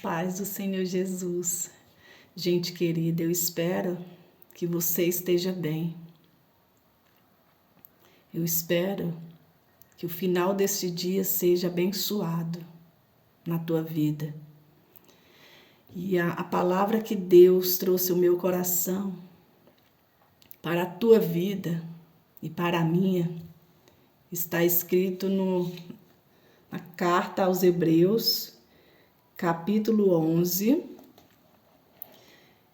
Paz do Senhor Jesus. Gente querida, eu espero que você esteja bem. Eu espero que o final desse dia seja abençoado na tua vida. E a palavra que Deus trouxe ao meu coração para a tua vida e para a minha está escrito na carta aos Hebreus, capítulo 11.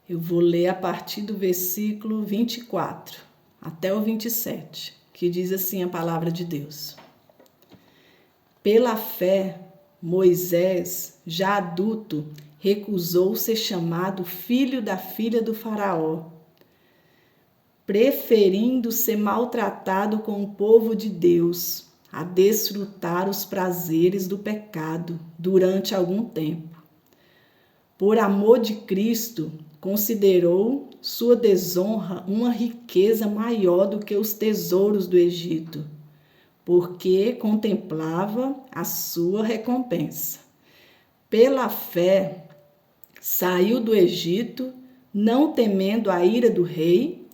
Eu vou ler a partir do versículo 24 até o 27, que diz assim a palavra de Deus. Pela fé, Moisés, já adulto, recusou ser chamado filho da filha do faraó, preferindo ser maltratado com o povo de Deus, a desfrutar os prazeres do pecado durante algum tempo. Por amor de Cristo, considerou sua desonra uma riqueza maior do que os tesouros do Egito, porque contemplava a sua recompensa. Pela fé, saiu do Egito, não temendo a ira do rei,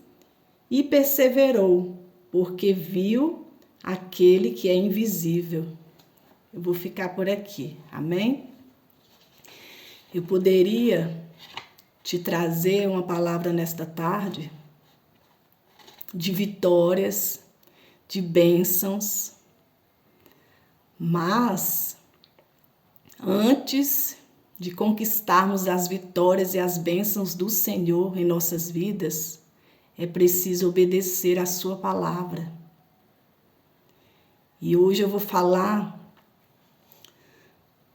e perseverou, porque viu aquele que é invisível. Eu vou ficar por aqui, amém? Eu poderia te trazer uma palavra nesta tarde de vitórias, de bênçãos, mas antes de conquistarmos as vitórias e as bênçãos do Senhor em nossas vidas, é preciso obedecer a sua palavra. E hoje eu vou falar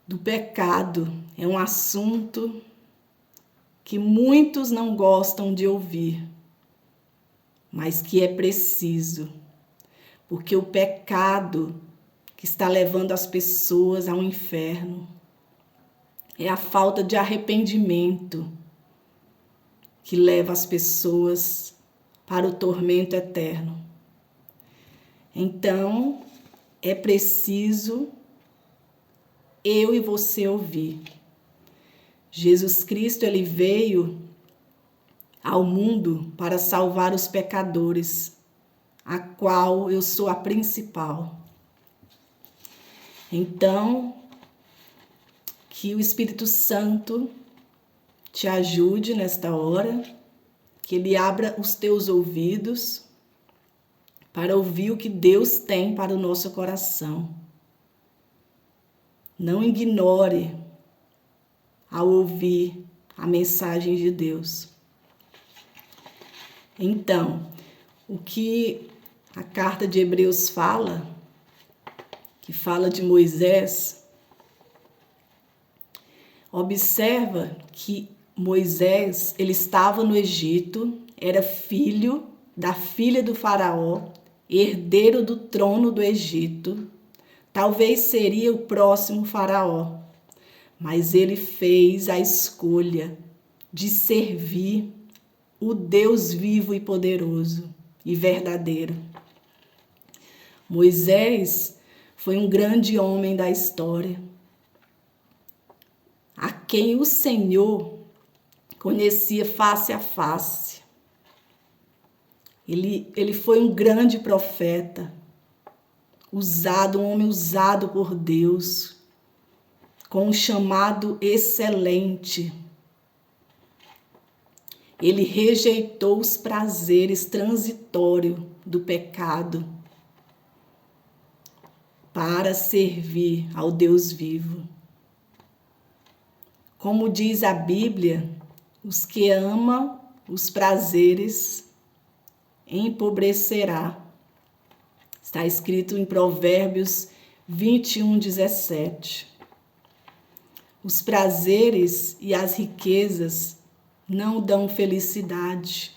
do pecado. É um assunto que muitos não gostam de ouvir, mas que é preciso, porque o pecado que está levando as pessoas ao inferno é a falta de arrependimento que leva as pessoas para o tormento eterno. Então, é preciso eu e você ouvir. Jesus Cristo, ele veio ao mundo para salvar os pecadores, a qual eu sou a principal. Então, que o Espírito Santo te ajude nesta hora, que ele abra os teus ouvidos para ouvir o que Deus tem para o nosso coração. Não ignore ao ouvir a mensagem de Deus. Então, o que a carta de Hebreus fala, que fala de Moisés, observa que Moisés, ele estava no Egito, era filho da filha do faraó, herdeiro do trono do Egito. Talvez seria o próximo faraó, mas ele fez a escolha de servir o Deus vivo e poderoso e verdadeiro. Moisés foi um grande homem da história, a quem o Senhor conhecia face a face. Ele foi um grande profeta, um homem usado por Deus, com um chamado excelente. Ele rejeitou os prazeres transitórios do pecado para servir ao Deus vivo. Como diz a Bíblia, os que amam os prazeres empobrecerá. Está escrito em Provérbios 21:17. Os prazeres e as riquezas não dão felicidade.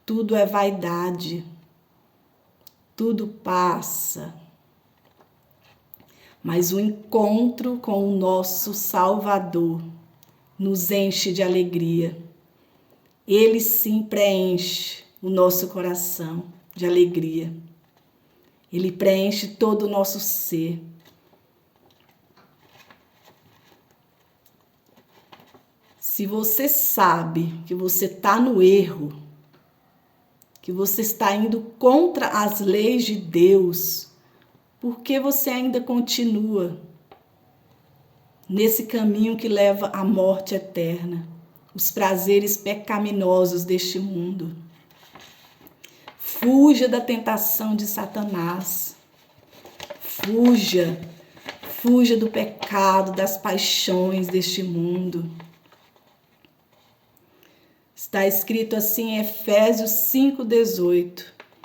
Tudo é vaidade. Tudo passa. Mas o encontro com o nosso Salvador nos enche de alegria. Ele sim preenche o nosso coração de alegria. Ele preenche todo o nosso ser. Se você sabe que você está no erro, que você está indo contra as leis de Deus, por que você ainda continua nesse caminho que leva à morte eterna, os prazeres pecaminosos deste mundo? Fuja da tentação de Satanás. Fuja do pecado, das paixões deste mundo. Está escrito assim em Efésios 5,18: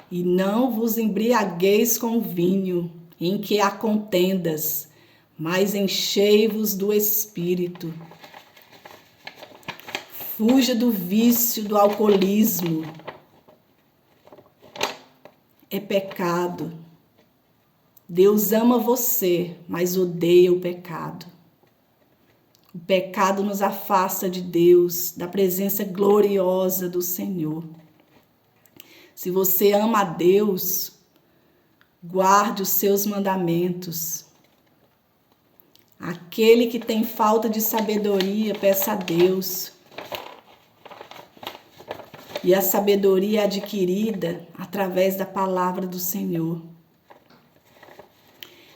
E não vos embriagueis com vinho, em que há contendas, mas enchei-vos do Espírito. Fuja do vício, do alcoolismo. É pecado. Deus ama você, mas odeia o pecado. O pecado nos afasta de Deus, da presença gloriosa do Senhor. Se você ama a Deus, guarde os seus mandamentos. Aquele que tem falta de sabedoria, peça a Deus. E a sabedoria é adquirida através da palavra do Senhor.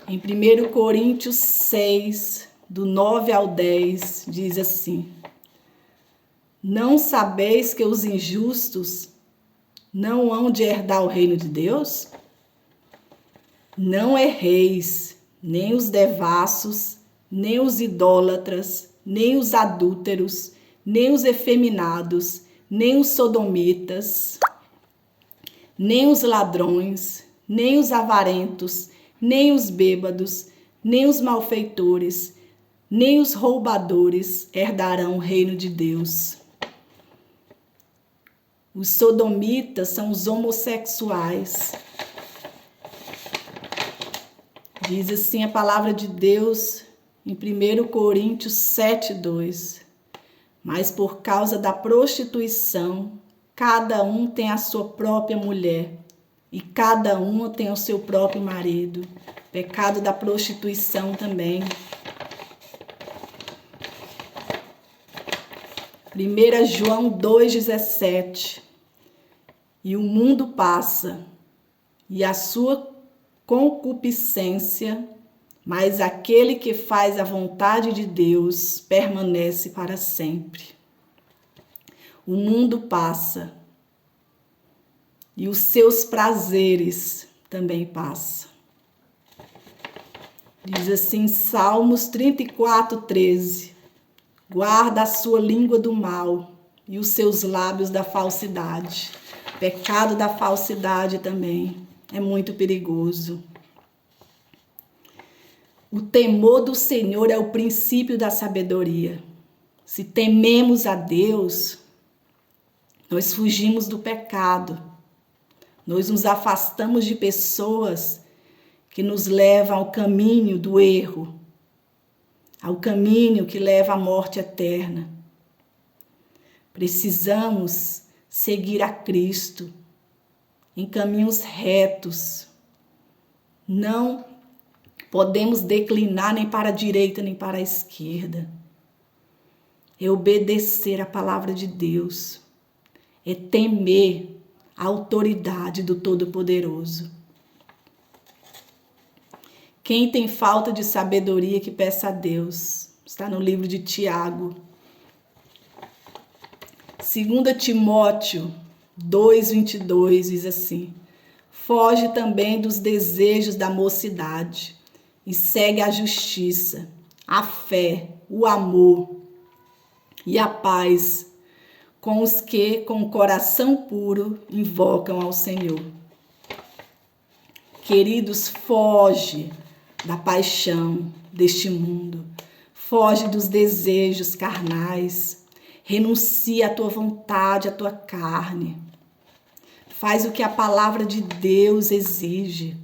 Em 1 Coríntios 6, do 9 ao 10, diz assim: Não sabeis que os injustos não hão de herdar o reino de Deus? Não erreis, nem os devassos, nem os idólatras, nem os adúlteros, nem os efeminados, nem os sodomitas, nem os ladrões, nem os avarentos, nem os bêbados, nem os malfeitores, nem os roubadores herdarão o reino de Deus. Os sodomitas são os homossexuais. Diz assim a palavra de Deus em 1 Coríntios 7:2. Mas por causa da prostituição, cada um tem a sua própria mulher e cada uma tem o seu próprio marido. Pecado da prostituição também. 1 João 2,17. E o mundo passa, e a sua concupiscência, mas aquele que faz a vontade de Deus permanece para sempre. O mundo passa, e os seus prazeres também passam. Diz assim, Salmos 34:13. Guarda a sua língua do mal e os seus lábios da falsidade. Pecado da falsidade também é muito perigoso. O temor do Senhor é o princípio da sabedoria. Se tememos a Deus, nós fugimos do pecado. Nós nos afastamos de pessoas que nos levam ao caminho do erro, ao caminho que leva à morte eterna. Precisamos seguir a Cristo em caminhos retos. Não podemos declinar nem para a direita nem para a esquerda. É obedecer a palavra de Deus. É temer a autoridade do Todo-Poderoso. Quem tem falta de sabedoria, que peça a Deus. Está no livro de Tiago. 2 Timóteo 2:22 diz assim: Foge também dos desejos da mocidade e segue a justiça, a fé, o amor e a paz com os que, com o coração puro, invocam ao Senhor. Queridos, foge da paixão deste mundo. Foge dos desejos carnais. Renuncia à tua vontade, à tua carne. Faz o que a palavra de Deus exige.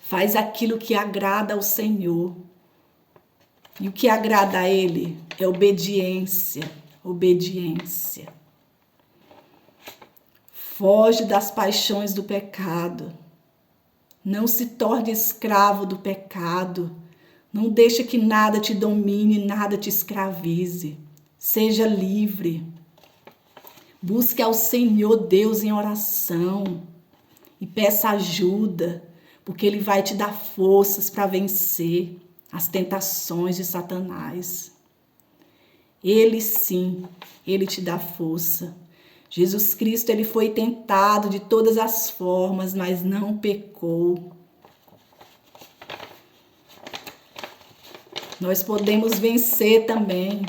Faz aquilo que agrada ao Senhor. E o que agrada a Ele é obediência. Obediência. Foge das paixões do pecado. Não se torne escravo do pecado. Não deixa que nada te domine, nada te escravize. Seja livre. Busque ao Senhor Deus em oração e peça ajuda, porque Ele vai te dar forças para vencer as tentações de Satanás. Ele sim, Ele te dá força. Jesus Cristo, Ele foi tentado de todas as formas, mas não pecou. Nós podemos vencer também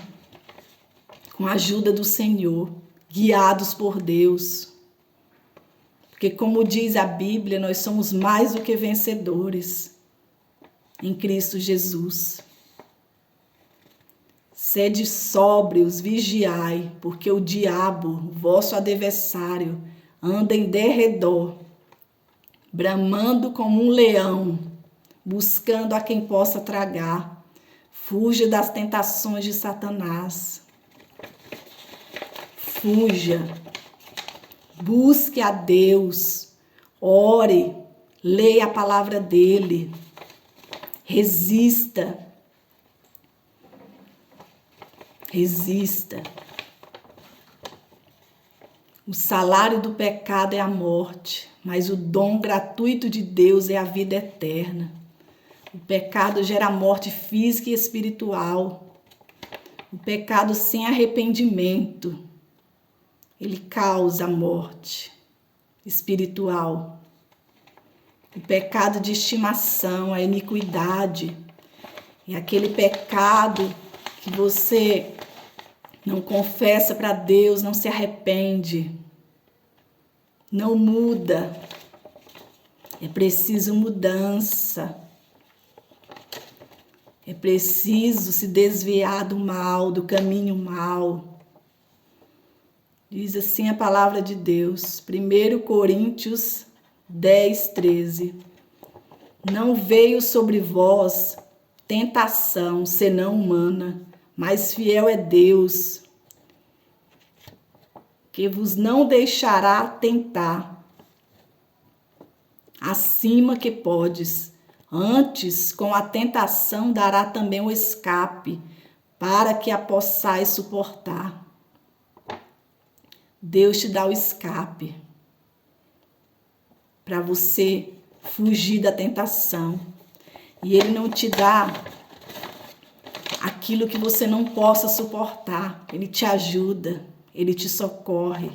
com a ajuda do Senhor, guiados por Deus. Porque como diz a Bíblia, nós somos mais do que vencedores em Cristo Jesus. Sede sóbrios, vigiai, porque o diabo, o vosso adversário, anda em derredor, bramando como um leão, buscando a quem possa tragar. Fuja das tentações de Satanás. Fuja. Busque a Deus. Ore. Leia a palavra dele. Resista. Resista. O salário do pecado é a morte, mas o dom gratuito de Deus é a vida eterna. O pecado gera morte física e espiritual. O pecado sem arrependimento, ele causa morte espiritual. O pecado de estimação, a iniquidade, é aquele pecado que você não confessa para Deus, não se arrepende, não muda. É preciso mudança. É preciso se desviar do mal, do caminho mal. Diz assim a palavra de Deus, 1 Coríntios 10, 13. Não veio sobre vós tentação senão humana, mas fiel é Deus, que vos não deixará tentar acima que podes. Antes, com a tentação, dará também o escape, para que a possais suportar. Deus te dá o escape, para você fugir da tentação. E Ele não te dá aquilo que você não possa suportar. Ele te ajuda, Ele te socorre.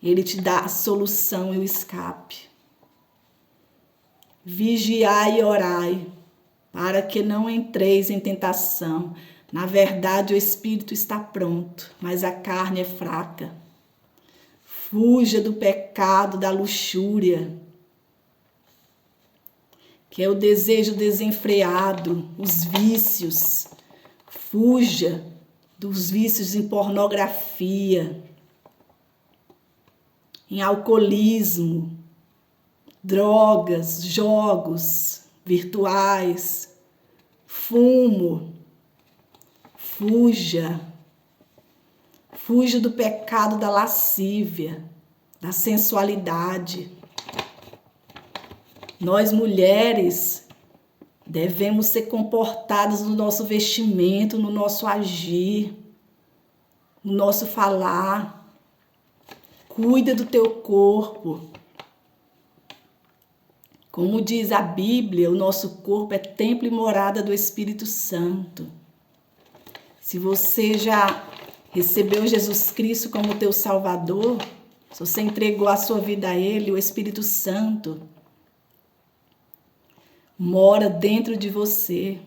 Ele te dá a solução e o escape. Vigiai e orai, para que não entreis em tentação. Na verdade, o espírito está pronto, mas a carne é fraca. Fuja do pecado, da luxúria, que é o desejo desenfreado, os vícios. Fuja dos vícios em pornografia, em alcoolismo, drogas, jogos virtuais, fumo. Fuja. Fuja do pecado da lascívia, da sensualidade. Nós mulheres devemos ser comportadas no nosso vestimento, no nosso agir, no nosso falar. Cuida do teu corpo. Como diz a Bíblia, o nosso corpo é templo e morada do Espírito Santo. Se você já recebeu Jesus Cristo como teu Salvador, se você entregou a sua vida a Ele, o Espírito Santo mora dentro de você.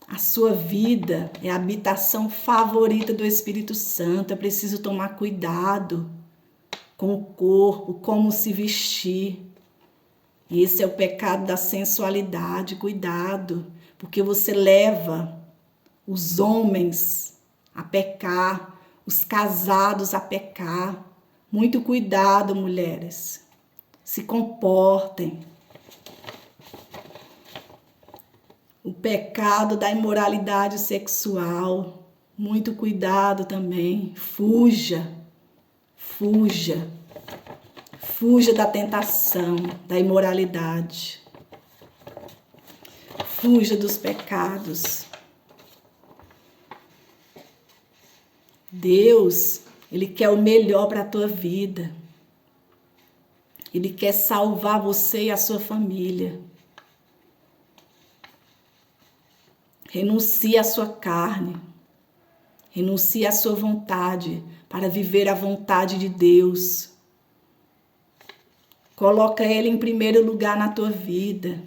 A sua vida é a habitação favorita do Espírito Santo. É preciso tomar cuidado com o corpo, como se vestir. Esse é o pecado da sensualidade. Cuidado, porque você leva os homens a pecar, os casados a pecar. Muito cuidado, mulheres. Se comportem. O pecado da imoralidade sexual. Muito cuidado também. Fuja. Fuja. Fuja da tentação, da imoralidade. Fuja dos pecados. Deus, Ele quer o melhor para a tua vida. Ele quer salvar você e a sua família. Renuncie à sua carne. Renuncie à sua vontade para viver a vontade de Deus. Coloca Ele em primeiro lugar na tua vida.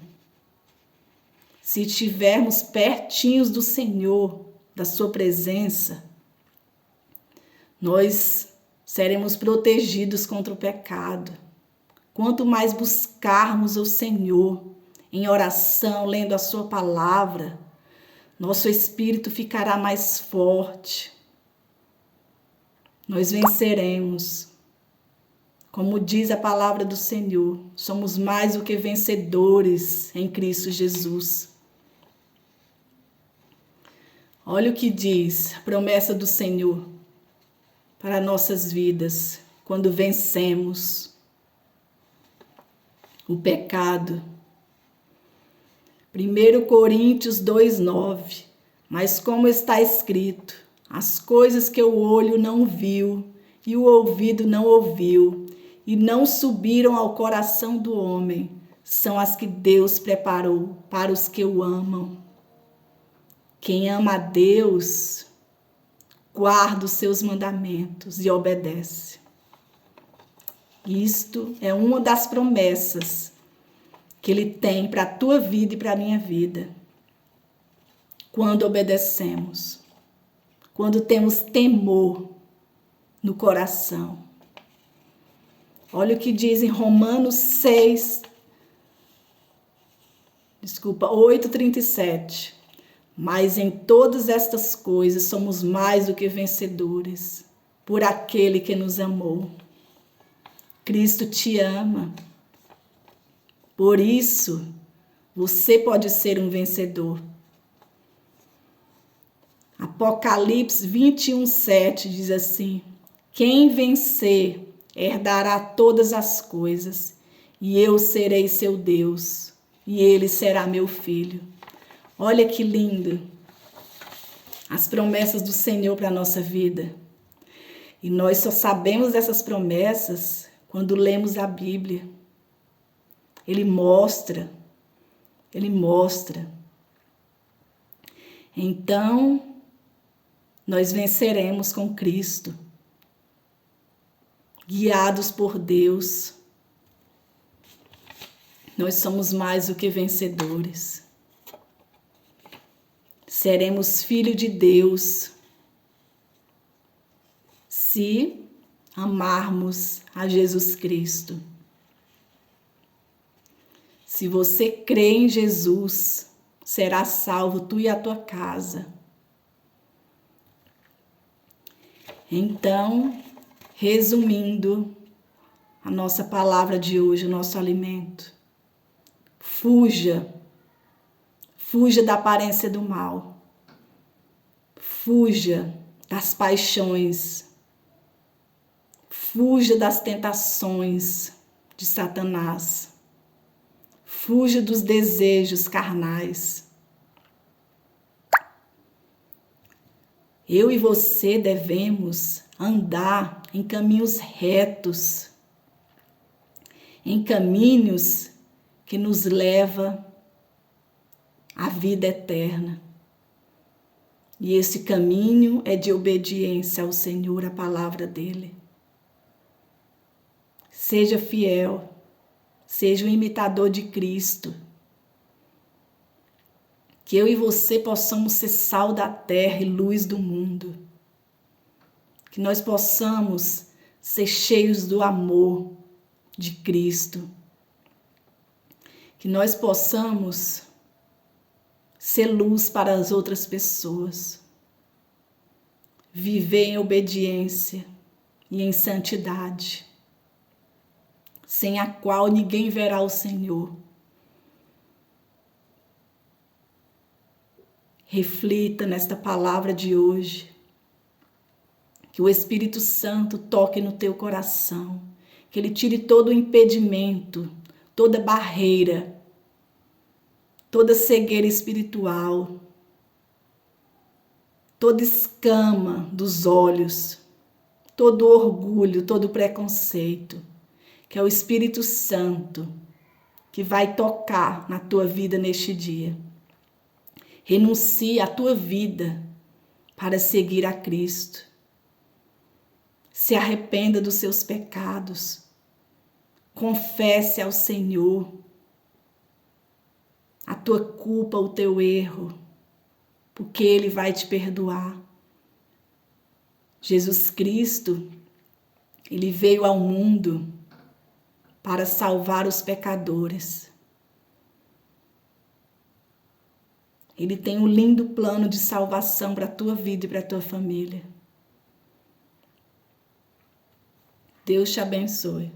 Se estivermos pertinhos do Senhor, da sua presença, nós seremos protegidos contra o pecado. Quanto mais buscarmos o Senhor em oração, lendo a sua palavra, nosso espírito ficará mais forte. Nós venceremos. Como diz a palavra do Senhor, somos mais do que vencedores em Cristo Jesus. Olha o que diz a promessa do Senhor para nossas vidas quando vencemos o pecado. 1 Coríntios 2:9. Mas como está escrito, as coisas que o olho não viu e o ouvido não ouviu e não subiram ao coração do homem, são as que Deus preparou para os que o amam. Quem ama a Deus, guarda os seus mandamentos e obedece. Isto é uma das promessas que Ele tem para a tua vida e para a minha vida. Quando obedecemos, quando temos temor no coração. Olha o que diz em Romanos 8:37. Mas em todas estas coisas somos mais do que vencedores, por aquele que nos amou. Cristo te ama. Por isso, você pode ser um vencedor. Apocalipse 21:7 diz assim: quem vencer herdará todas as coisas, e eu serei seu Deus, e ele será meu filho. Olha que lindo as promessas do Senhor para a nossa vida. E nós só sabemos dessas promessas quando lemos a Bíblia. Ele mostra. Então, nós venceremos com Cristo, guiados por Deus. Nós somos mais do que vencedores. Seremos filhos de Deus se amarmos a Jesus Cristo. Se você crê em Jesus, será salvo tu e a tua casa. Então, resumindo a nossa palavra de hoje, o nosso alimento, fuja da aparência do mal, fuja das paixões, fuja das tentações de Satanás, fuja dos desejos carnais. Eu e você devemos andar em caminhos retos, em caminhos que nos levam à vida eterna. E esse caminho é de obediência ao Senhor, à palavra dele. Seja fiel, seja um imitador de Cristo. Que eu e você possamos ser sal da terra e luz do mundo. Que nós possamos ser cheios do amor de Cristo. Que nós possamos ser luz para as outras pessoas. Viver em obediência e em santidade, sem a qual ninguém verá o Senhor. Reflita nesta palavra de hoje. Que o Espírito Santo toque no teu coração. Que ele tire todo o impedimento, toda barreira toda cegueira espiritual, toda escama dos olhos, todo orgulho, todo preconceito, que é o Espírito Santo que vai tocar na tua vida neste dia. Renuncie a tua vida para seguir a Cristo. Se arrependa dos seus pecados. Confesse ao Senhor a tua culpa, o teu erro, porque Ele vai te perdoar. Jesus Cristo, Ele veio ao mundo para salvar os pecadores. Ele tem um lindo plano de salvação para a tua vida e para a tua família. Deus te abençoe.